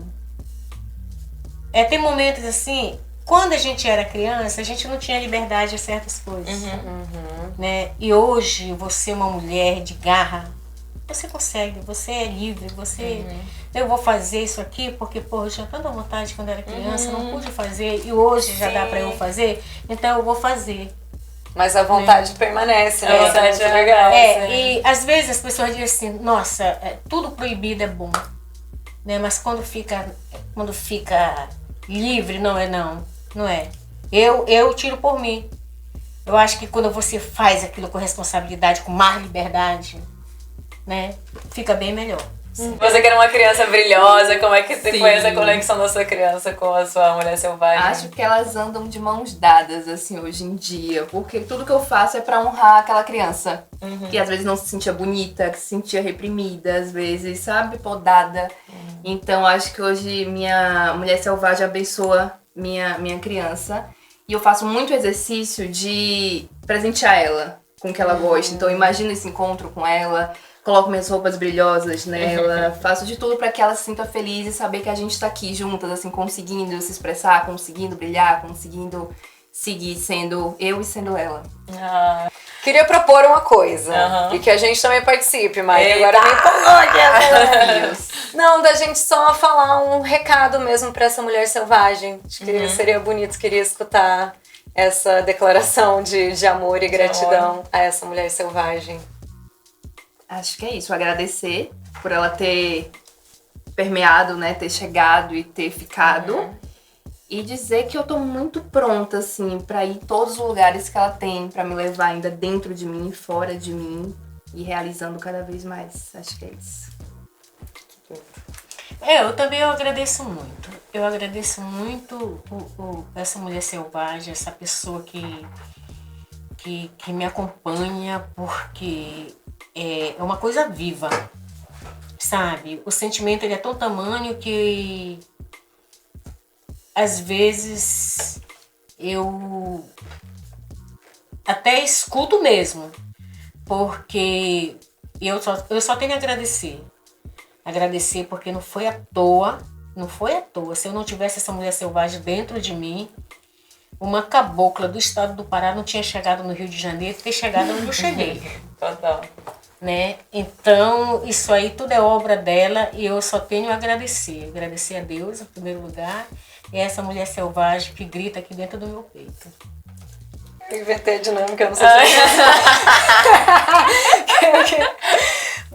tem momentos assim, quando a gente era criança, a gente não tinha liberdade a certas coisas, né? E hoje, você é uma mulher de garra, você consegue, você é livre, eu vou fazer isso aqui porque, eu tinha tanta vontade quando era criança, não pude fazer, e hoje já dá pra eu fazer, então eu vou fazer.
Mas a vontade permanece, né?
A vontade é legal.
E às vezes as pessoas dizem assim, nossa, tudo proibido é bom, né? Mas quando fica livre, não é. Eu tiro por mim. Eu acho que quando você faz aquilo com responsabilidade, com mais liberdade, né, fica bem melhor.
Você que era uma criança brilhosa, como é que foi essa conexão da sua criança com a sua mulher selvagem?
Acho que elas andam de mãos dadas, assim, hoje em dia. Porque tudo que eu faço é pra honrar aquela criança. Que às vezes não se sentia bonita, que se sentia reprimida, às vezes, sabe, podada. Então acho que hoje minha mulher selvagem abençoa minha criança. E eu faço muito exercício de presentear ela com o que ela gosta. Então, eu imagino esse encontro com ela, coloco minhas roupas brilhosas nela, faço de tudo pra que ela se sinta feliz e saber que a gente tá aqui juntas, assim, conseguindo se expressar, conseguindo brilhar, conseguindo seguir sendo eu e sendo ela.
Queria propor uma coisa, e que a gente também participe, mas agora me empolgou aqui essa. Não, da gente só falar um recado mesmo pra essa mulher selvagem. Acho que seria bonito, queria escutar essa declaração de amor e gratidão a essa mulher selvagem.
Acho que é isso, agradecer por ela ter permeado, né, ter chegado e ter ficado. E dizer que eu tô muito pronta, assim, pra ir em todos os lugares que ela tem, pra me levar ainda dentro de mim, fora de mim, e realizando cada vez mais. Acho que é isso.
Eu também agradeço muito. Eu agradeço muito essa mulher selvagem, essa pessoa que me acompanha, porque é uma coisa viva, sabe? O sentimento ele é tão tamanho que às vezes eu até escuto mesmo, porque eu só tenho a agradecer. Agradecer porque não foi à toa. Se eu não tivesse essa mulher selvagem dentro de mim, uma cabocla do estado do Pará não tinha chegado no Rio de Janeiro, ter chegado onde eu cheguei.
Total.
Né? Então, isso aí tudo é obra dela e eu só tenho a agradecer. Agradecer a Deus, em primeiro lugar, e essa mulher selvagem que grita aqui dentro do meu peito.
Eu inventei a dinâmica, eu não sei se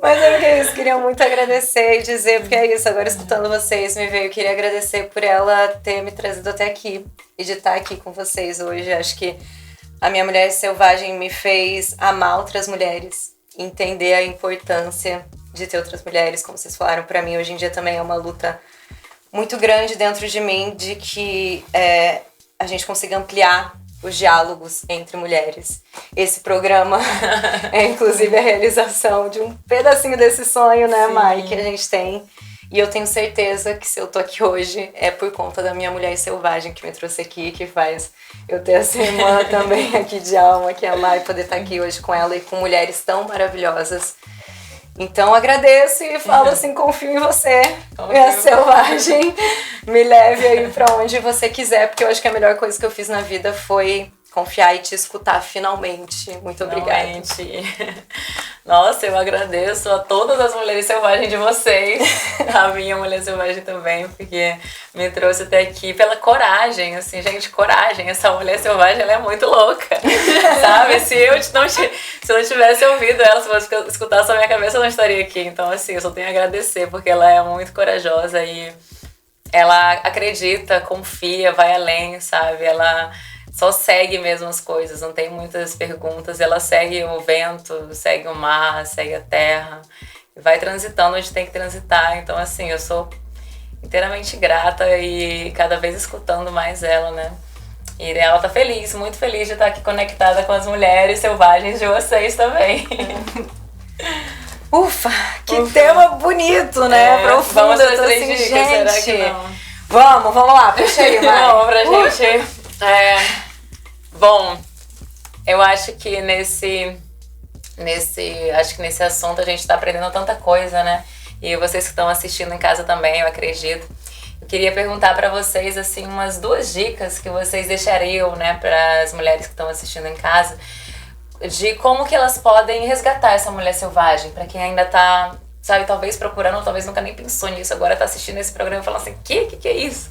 mas é que é isso, queria muito agradecer e dizer, porque é isso, agora escutando vocês, me veio, eu queria agradecer por ela ter me trazido até aqui e de estar aqui com vocês hoje. Acho que a minha mulher selvagem me fez amar outras mulheres, entender a importância de ter outras mulheres, como vocês falaram, pra mim hoje em dia também é uma luta muito grande dentro de mim, de que a gente consiga ampliar os diálogos entre mulheres. Esse programa é inclusive a realização de um pedacinho desse sonho, né, Mai, que a gente tem. E eu tenho certeza que se eu tô aqui hoje é por conta da minha mulher selvagem que me trouxe aqui, que faz eu ter essa irmã também aqui de alma, que é a Mai, poder estar aqui hoje com ela e com mulheres tão maravilhosas. Então agradeço e falo assim, confio em você, minha selvagem, me leve aí pra onde você quiser, porque eu acho que a melhor coisa que eu fiz na vida foi confiar e te escutar finalmente. Muito obrigada.
Nossa, eu agradeço a todas as mulheres selvagens de vocês, a minha mulher selvagem também, porque me trouxe até aqui pela coragem, assim, gente, coragem, essa mulher selvagem, ela é muito louca, sabe? Se eu não tivesse ouvido ela, se eu escutasse a minha cabeça, eu não estaria aqui. Então, assim, eu só tenho a agradecer, porque ela é muito corajosa e ela acredita, confia, vai além, sabe? Ela só segue mesmo as coisas, não tem muitas perguntas, ela segue o vento, segue o mar, segue a terra, e vai transitando onde tem que transitar. Então, assim, eu sou inteiramente grata e cada vez escutando mais ela, né? E ela tá feliz, muito feliz de estar aqui conectada com as mulheres selvagens de vocês também.
Ufa, que tema bonito, né? Profundo.
Vamos às 3
assim,
dicas,
gente.
será que não?
Vamos lá, puxa aí, Mai.
Não, pra gente... Bom, eu acho que nesse assunto a gente tá aprendendo tanta coisa, né? E vocês que estão assistindo em casa também, eu acredito. Eu queria perguntar pra vocês, assim, umas 2 dicas que vocês deixariam, né, para as mulheres que estão assistindo em casa, de como que elas podem resgatar essa mulher selvagem, pra quem ainda tá, sabe, talvez procurando, ou talvez nunca nem pensou nisso, agora tá assistindo esse programa e falando assim, que é isso?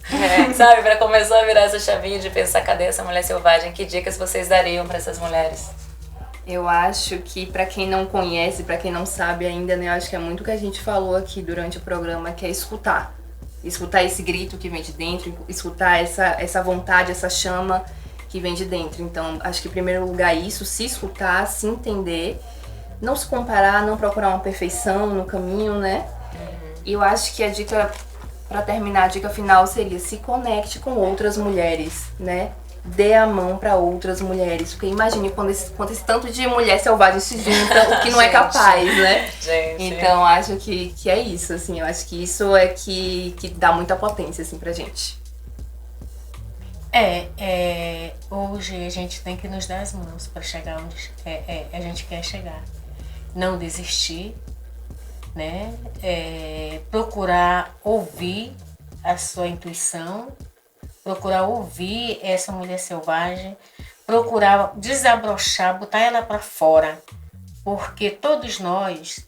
Sabe, pra começar a virar essa chavinha de pensar, cadê essa mulher selvagem? Que dicas vocês dariam pra essas mulheres?
Eu acho que pra quem não conhece, pra quem não sabe ainda, né, eu acho que é muito o que a gente falou aqui durante o programa, que é escutar. Escutar esse grito que vem de dentro, escutar essa vontade, essa chama que vem de dentro. Então, acho que em primeiro lugar isso, se escutar, se entender, não se comparar, não procurar uma perfeição no caminho, né? E eu acho que a dica, pra terminar, a dica final seria se conecte com outras mulheres, né? Dê a mão pra outras mulheres. Porque imagine quando esse tanto de mulher selvagem se junta, o que não é capaz, né?
Gente.
Então, acho que é isso, assim. Eu acho que isso é que dá muita potência, assim, pra gente.
Hoje a gente tem que nos dar as mãos para chegar onde a gente quer chegar. Não desistir, né? Procurar ouvir a sua intuição, procurar ouvir essa mulher selvagem, procurar desabrochar, botar ela para fora, porque todos nós,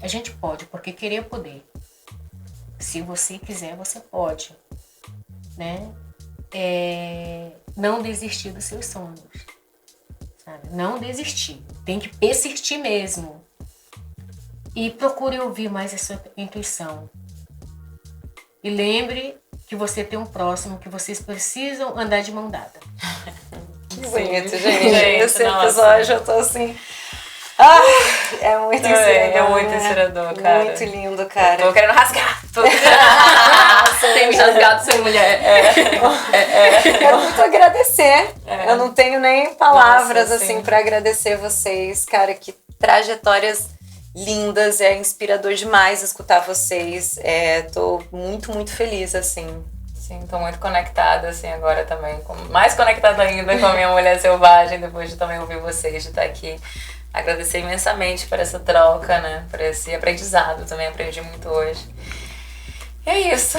a gente pode, porque querer é poder. Se você quiser, você pode, né? Não desistir dos seus sonhos, sabe? Não desistir, tem que persistir mesmo. E procure ouvir mais a sua intuição. E lembre que você tem um próximo, que vocês precisam andar de mão dada.
Que bonito, gente. Esse episódio eu tô assim... é muito inspirador.
É muito inspirador, cara.
Muito lindo, cara.
Tô querendo rasgar.
Tem me rasgado ser mulher.
Quero muito agradecer. Eu não tenho nem palavras,
Nossa,
assim, pra agradecer vocês. Cara, que trajetórias lindas. É inspirador demais escutar vocês. Tô muito, muito feliz, assim.
Sim, tô muito conectada, assim, agora também. Mais conectada ainda com a minha mulher selvagem, depois de também ouvir vocês, de estar aqui. Agradecer imensamente por essa troca, né? Por esse aprendizado. Também aprendi muito hoje. E é isso.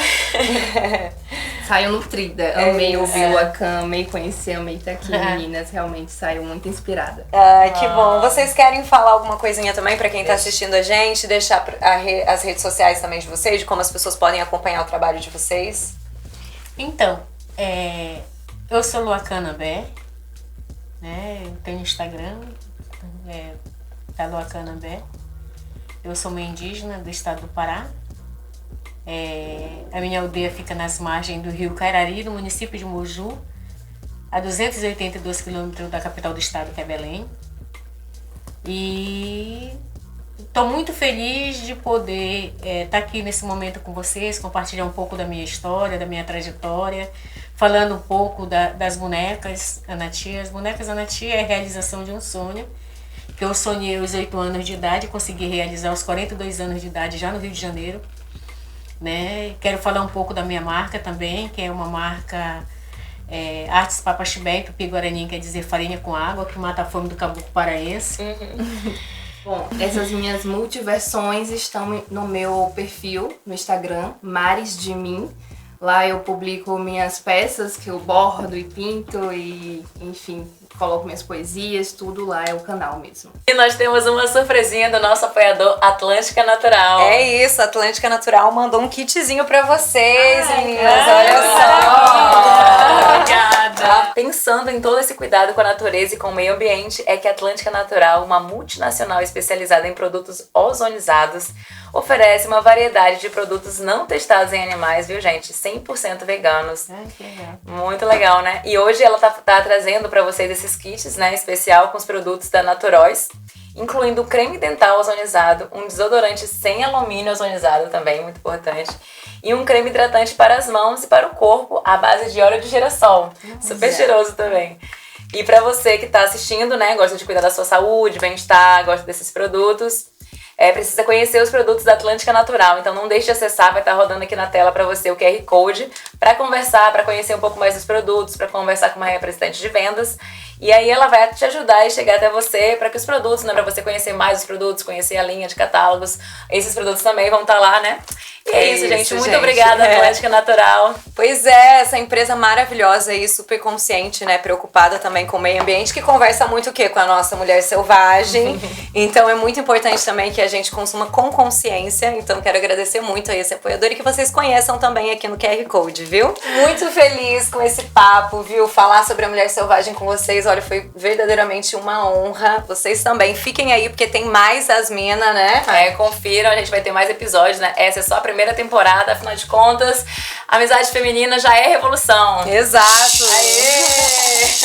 Saiu nutrida. Amei ouvir o Luacan, amei conhecer, amei estar aqui, meninas. Realmente saiu muito inspirada.
Que bom. Vocês querem falar alguma coisinha também pra quem tá assistindo a gente? Deixar as redes sociais também de vocês, de como as pessoas podem acompanhar o trabalho de vocês?
Então, eu sou Luacan Bé, né? Eu tenho Instagram, da Luacan Bé. Eu sou uma indígena do estado do Pará. A minha aldeia fica nas margens do rio Carari, no município de Moju, a 282 quilômetros da capital do estado, que é Belém. E estou muito feliz de poder estar aqui nesse momento com vocês, compartilhar um pouco da minha história, da minha trajetória, falando um pouco das bonecas Anati. As bonecas Anati é a realização de um sonho, que eu sonhei aos 8 anos de idade, consegui realizar aos 42 anos de idade, já no Rio de Janeiro. Né? Quero falar um pouco da minha marca também, que é uma marca Artes Papa Chibé, Tupi Guarani, quer dizer farinha com água, que mata a fome do caboclo paraense.
Bom, essas minhas multiversões estão no meu perfil no Instagram, Mares de Mim. Lá eu publico minhas peças que eu bordo e pinto e, enfim, coloco minhas poesias, tudo lá, é o canal mesmo.
E nós temos uma surpresinha do nosso apoiador Atlântica Natural.
É isso, a Atlântica Natural mandou um kitzinho pra vocês, meninas. Olha só.
Obrigada. Pensando em todo esse cuidado com a natureza e com o meio ambiente, é que a Atlântica Natural, uma multinacional especializada em produtos ozonizados, oferece uma variedade de produtos não testados em animais, viu, gente? 100% veganos.
Que legal.
Muito legal, né? E hoje ela tá trazendo pra vocês esses kits, né, especial com os produtos da Naturóis, incluindo creme dental ozonizado, um desodorante sem alumínio ozonizado também, muito importante, e um creme hidratante para as mãos e para o corpo à base de óleo de girassol. Super cheiroso também. E pra você que tá assistindo, né, gosta de cuidar da sua saúde, bem-estar, gosta desses produtos, precisa conhecer os produtos da Atlântica Natural. Então não deixe de acessar, vai estar rodando aqui na tela para você o QR Code para conversar, para conhecer um pouco mais dos produtos, para conversar com uma representante de vendas. E aí ela vai te ajudar e chegar até você para que os produtos, né, para você conhecer mais os produtos, conhecer a linha de catálogos. Esses produtos também vão estar lá, né? E é isso, gente. Muito obrigada, Atlântica Natural.
Pois é, essa empresa maravilhosa aí, super consciente, né? Preocupada também com o meio ambiente, que conversa muito o quê? Com a nossa mulher selvagem. Então é muito importante também que a gente consuma com consciência. Então quero agradecer muito a esse apoiador e que vocês conheçam também aqui no QR Code, viu? Muito feliz com esse papo, viu? Falar sobre a mulher selvagem com vocês, olha, foi verdadeiramente uma honra. Vocês também fiquem aí, porque tem mais Asmina, né?
Confiram, a gente vai ter mais episódios, né? Essa é só a primeira temporada, afinal de contas, a amizade feminina já é revolução.
Exato.
Aê!